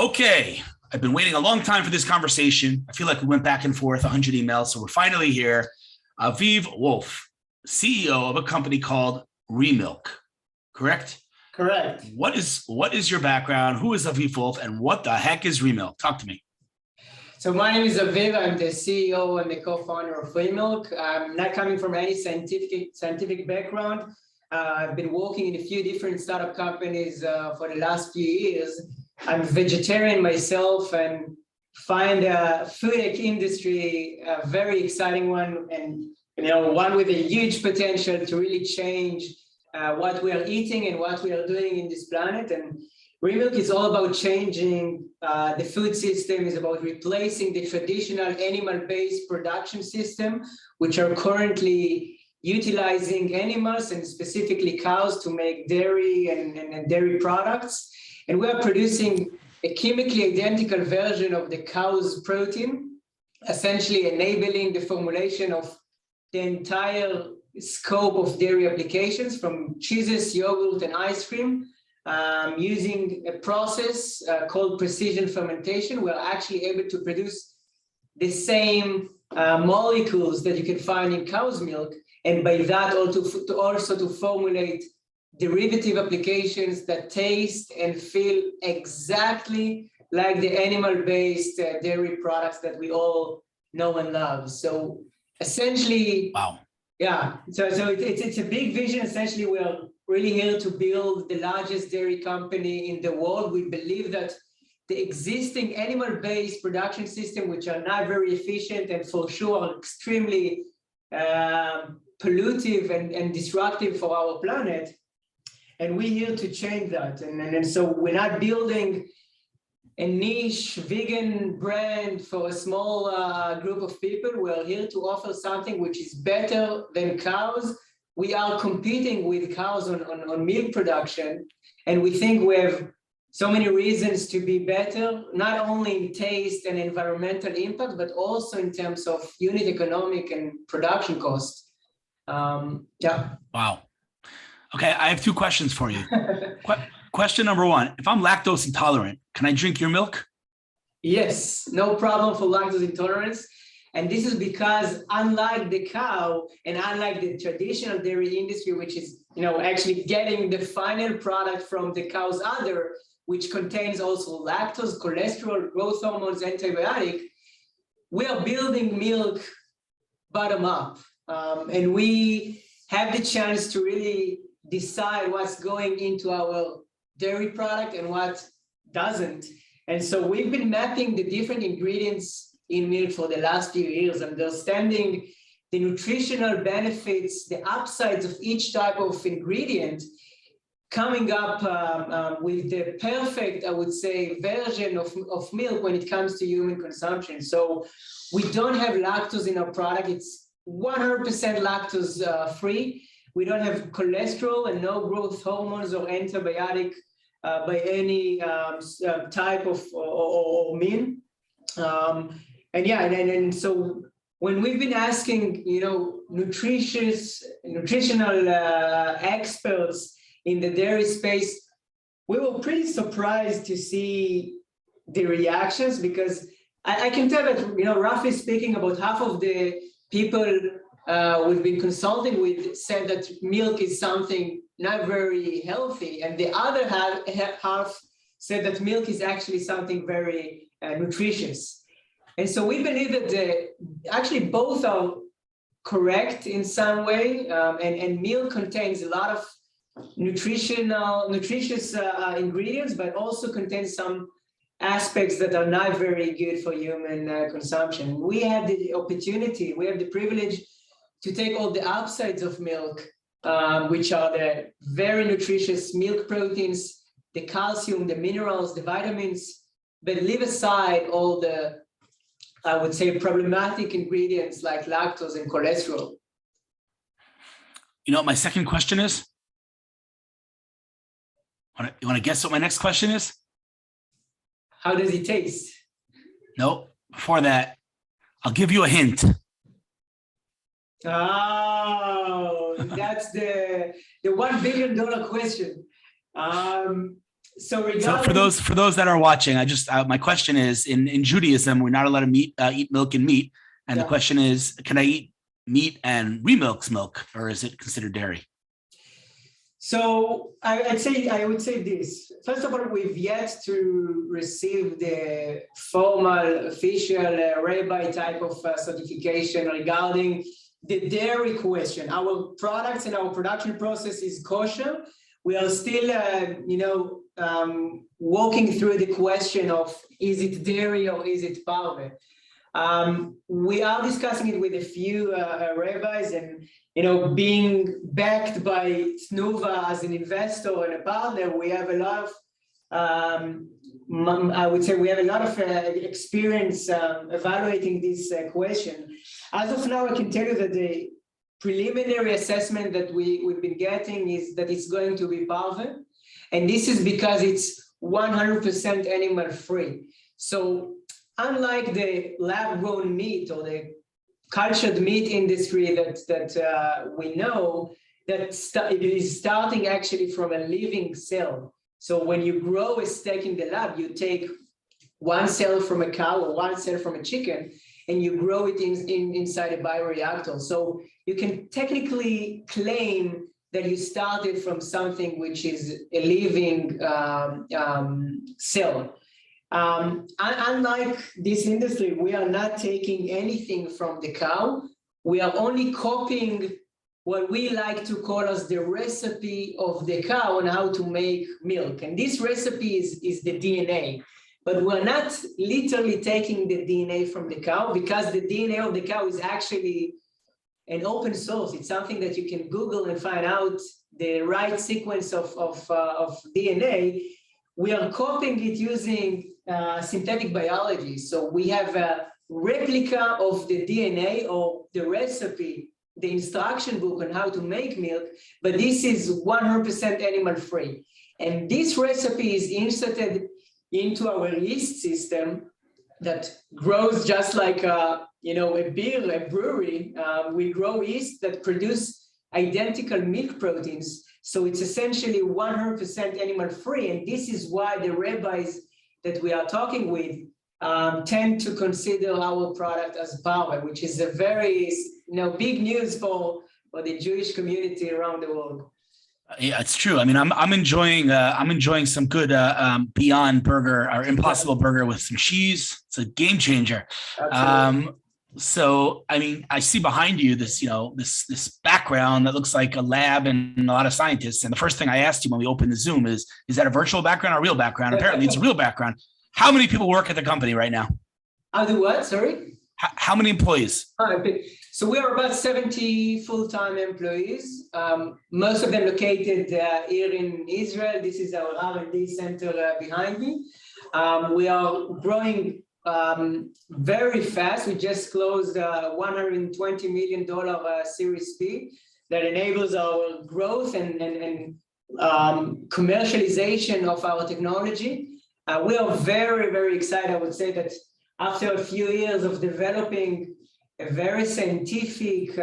Okay, I've been waiting a long time for this conversation. I feel like we went back and forth 100 emails, so we're finally here. Aviv Wolff, CEO of a company called Remilk, correct? Correct. What is your background? Who is Aviv Wolff, and what the heck is Remilk? Talk to me. So my name is Aviv. I'm the CEO and the co-founder of Remilk. I'm not coming from any scientific background. I've been working in a few different startup companies for the last few years. I'm vegetarian myself and find the food tech industry a very exciting one, and one with a huge potential to really change what we are eating and what we are doing in this planet. And Remilk is all about changing the food system, is about replacing the traditional animal-based production system, which are currently utilizing animals and specifically cows to make dairy and dairy products. And we are producing a chemically identical version of the cow's protein, essentially enabling the formulation of the entire scope of dairy applications from cheeses, yogurt, and ice cream. Using a process called precision fermentation, we're actually able to produce the same molecules that you can find in cow's milk, and by that also to formulate derivative applications that taste and feel exactly like the animal-based dairy products that we all know and love. So essentially, wow. Yeah, so it's a big vision. Essentially, we're really here to build the largest dairy company in the world. We believe that the existing animal-based production system, which are not very efficient and for sure are extremely pollutive and disruptive for our planet, and we're here to change that. And so we're not building a niche vegan brand for a small group of people. We're here to offer something which is better than cows. We are competing with cows on milk production, and we think we have so many reasons to be better, not only in taste and environmental impact, but also in terms of unit economic and production cost. Yeah. Wow. Okay, I have two questions for you. Question number one, if I'm lactose intolerant, can I drink your milk? Yes, no problem for lactose intolerance. And this is because unlike the cow and unlike the traditional dairy industry, which is actually getting the final product from the cow's udder, which contains also lactose, cholesterol, growth hormones, antibiotic, we are building milk bottom up. And we have the chance to really decide what's going into our dairy product and what doesn't. And so we've been mapping the different ingredients in milk for the last few years, understanding the nutritional benefits, the upsides of each type of ingredient, coming up with the perfect, I would say, version of milk when it comes to human consumption. So we don't have lactose in our product. It's 100% lactose free. We don't have cholesterol and no growth hormones or antibiotic by any type of or mean. And so when we've been asking, nutritional experts in the dairy space, we were pretty surprised to see the reactions, because I can tell that, roughly speaking, about half of the people we've been consulting with said that milk is something not very healthy, and the other half said that milk is actually something very nutritious. And so we believe that actually both are correct in some way, and milk contains a lot of nutritious ingredients, but also contains some aspects that are not very good for human consumption. We have the opportunity, we have the privilege to take all the upsides of milk, which are the very nutritious milk proteins, the calcium, the minerals, the vitamins, but leave aside all the, I would say, problematic ingredients like lactose and cholesterol. You know what my second question is? You want to guess what my next question is? How does it taste? No, before that, I'll give you a hint. Oh, that's the $1 billion question. So So regarding for those that are watching, my question is in Judaism, we're not allowed to eat milk and meat. And the question is, can I eat meat and Remilk's milk, or is it considered dairy? So I would say this. First of all, we've yet to receive the formal, official rabbi type of certification regarding the dairy question. Our products and our production process is kosher. We are still, walking through the question of is it dairy or is it parve? We are discussing it with a few rabbis, and being backed by Tnuva as an investor and a partner, we have a lot of, I would say, we have a lot of experience evaluating this question. As of now, I can tell you that the preliminary assessment that we've been getting is that it's going to be parve, and this is because it's 100% animal free. So unlike the lab-grown meat or the cultured meat industry that we know, that it is starting actually from a living cell. So when you grow a steak in the lab, you take one cell from a cow or one cell from a chicken, and you grow it inside a bioreactor. So you can technically claim that you started from something which is a living cell. Unlike this industry, we are not taking anything from the cow. We are only copying what we like to call as the recipe of the cow on how to make milk. And this recipe is the DNA. But we're not literally taking the DNA from the cow, because the DNA of the cow is actually an open source. It's something that you can Google and find out the right sequence of DNA. We are copying it using synthetic biology. So we have a replica of the DNA or the recipe, the instruction book on how to make milk, but this is 100% animal free. And this recipe is inserted into our yeast system that grows just like a beer, a brewery. We grow yeast that produce identical milk proteins. So it's essentially 100% animal free. And this is why the rabbis that we are talking with tend to consider our product as parve, which is a very big news for the Jewish community around the world. Yeah, it's true. I mean, I'm enjoying some good Beyond Burger or Impossible Burger with some cheese. It's a game changer. So, I mean, I see behind you this, this background that looks like a lab and a lot of scientists. And the first thing I asked you when we opened the Zoom is that a virtual background or a real background? Apparently, it's a real background. How many people work at the company right now? The what? Sorry? How many employees? So we are about 70 full-time employees, most of them located here in Israel. This is our R&D center behind me. We are growing very fast. We just closed a $120 million Series B that enables our growth and commercialization of our technology. We are very, very excited. I would say that after a few years of developing a very scientific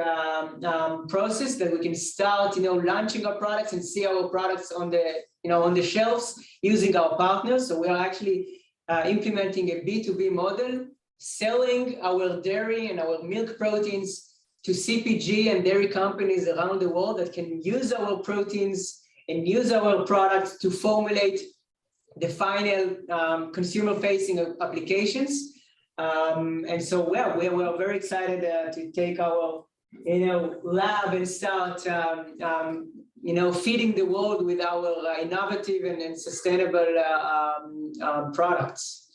process, that we can start, launching our products and see our products on the shelves using our partners. So we are actually implementing a B2B model, selling our dairy and our milk proteins to CPG and dairy companies around the world that can use our proteins and use our products to formulate the final consumer-facing applications. And so, we are very excited to take our, lab and start, feeding the world with our innovative and sustainable products.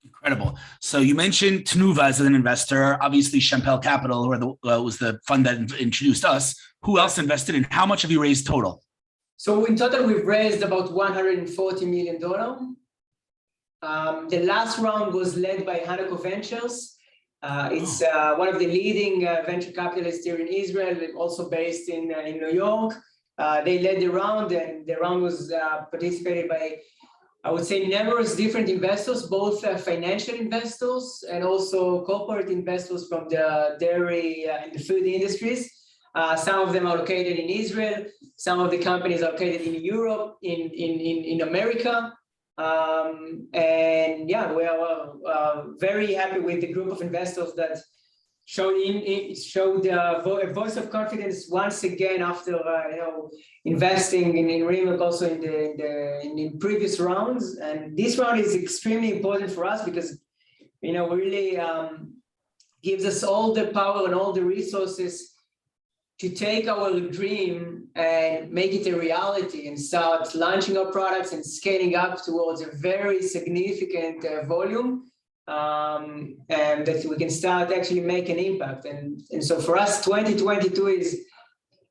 Incredible. So you mentioned Tnuva as an investor, obviously Champel Capital, was the fund that introduced us. Who else invested in? How much have you raised total? So in total, we've raised about $140 million. The last round was led by Hanako Ventures. It's one of the leading venture capitalists here in Israel, also based in New York. They led the round, and the round was participated by, I would say, numerous different investors, both financial investors and also corporate investors from the dairy and the food industries. Some of them are located in Israel. Some of the companies are located in Europe, in America. And yeah, we are very happy with the group of investors that showed a voice of confidence once again after investing in Remilk also in previous rounds. And this round is extremely important for us because really gives us all the power and all the resources to take our dream and make it a reality and start launching our products and scaling up towards a very significant volume, and that we can start actually make an impact. And so for us, 2022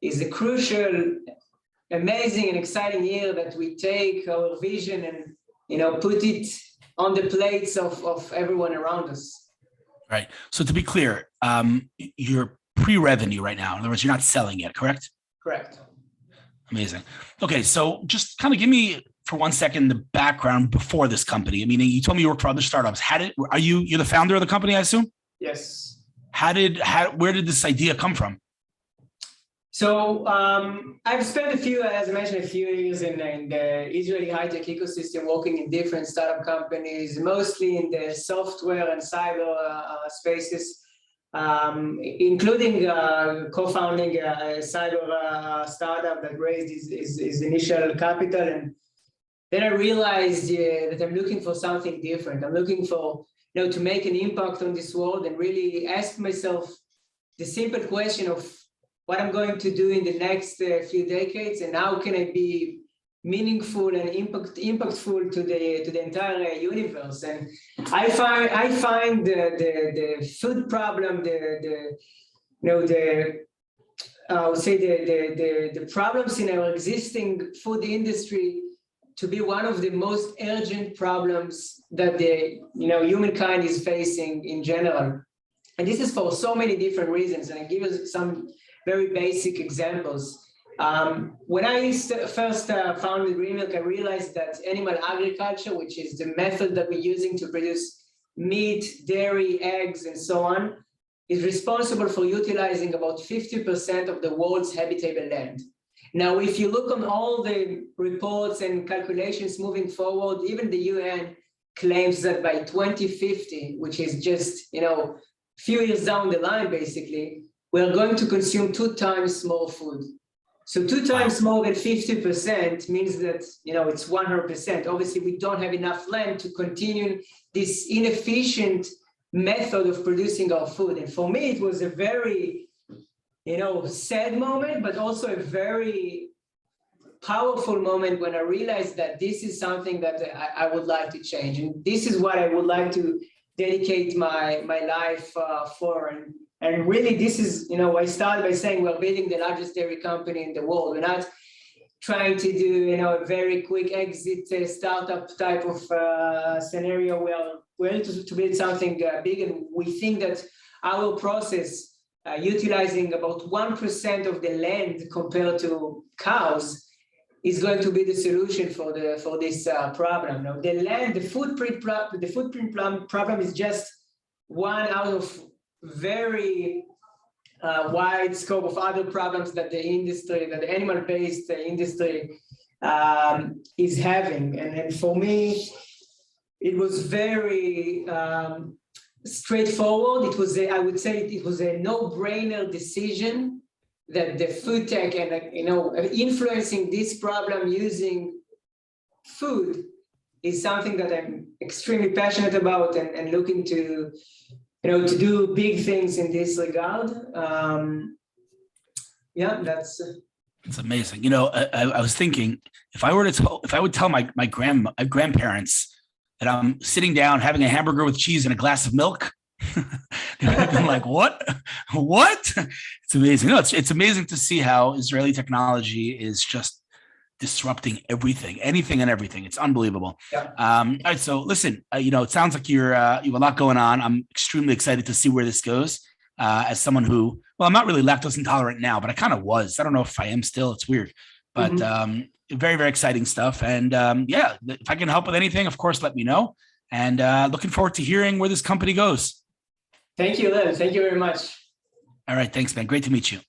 is a crucial, amazing and exciting year that we take our vision and put it on the plates of everyone around us. Right. So to be clear, you're pre-revenue right now. In other words, you're not selling yet, correct? Correct. Amazing. Okay, so just kind of give me for 1 second the background before this company. I mean, you told me you worked for other startups. You're the founder of the company, I assume? Yes. Where did this idea come from? So I've spent as I mentioned, a few years in the Israeli high-tech ecosystem, working in different startup companies, mostly in the software and cyber spaces. Including co-founding a cyber startup that raised his initial capital. And then I realized that I'm looking for something different. I'm looking for, to make an impact on this world and really ask myself the simple question of what I'm going to do in the next few decades and how can I be meaningful and impactful to the entire universe. And I find the food problem, I would say the problems in our existing food industry to be one of the most urgent problems that humankind is facing in general. And this is for so many different reasons. And I give you some very basic examples. When I first founded Remilk, I realized that animal agriculture, which is the method that we're using to produce meat, dairy, eggs, and so on, is responsible for utilizing about 50% of the world's habitable land. Now, if you look on all the reports and calculations moving forward, even the UN claims that by 2050, which is just a few years down the line, basically, we're going to consume 2 times more food. So 2 times more than 50% means that, it's 100%. Obviously, we don't have enough land to continue this inefficient method of producing our food. And for me, it was a very, sad moment, but also a very powerful moment when I realized that this is something that I would like to change. And this is what I would like to dedicate my life for. And really, this is, I started by saying we're building the largest dairy company in the world. We're not trying to do, a very quick exit startup type of scenario. We're to build something big. And we think that our process, utilizing about 1% of the land compared to cows, is going to be the solution for this problem. Now, the footprint problem is just one out of very wide scope of other problems that the animal-based industry is having. And for me, it was very straightforward. I would say it was a no-brainer decision that the food tech and influencing this problem using food is something that I'm extremely passionate about and looking to to do big things in this regard. It's amazing. I was thinking if I would tell my grandparents that I'm sitting down having a hamburger with cheese and a glass of milk, they would have been like, what? It's amazing. It's amazing to see how Israeli technology is just disrupting anything and everything. It's unbelievable. Yeah. All right. So listen, it sounds like you have a lot going on. I'm extremely excited to see where this goes. As someone who, I'm not really lactose intolerant now, but I kind of was. I don't know if I am still. It's weird, but very, very exciting stuff. And if I can help with anything, of course, let me know. And looking forward to hearing where this company goes. Thank you, Len. Thank you very much. All right. Thanks, man. Great to meet you.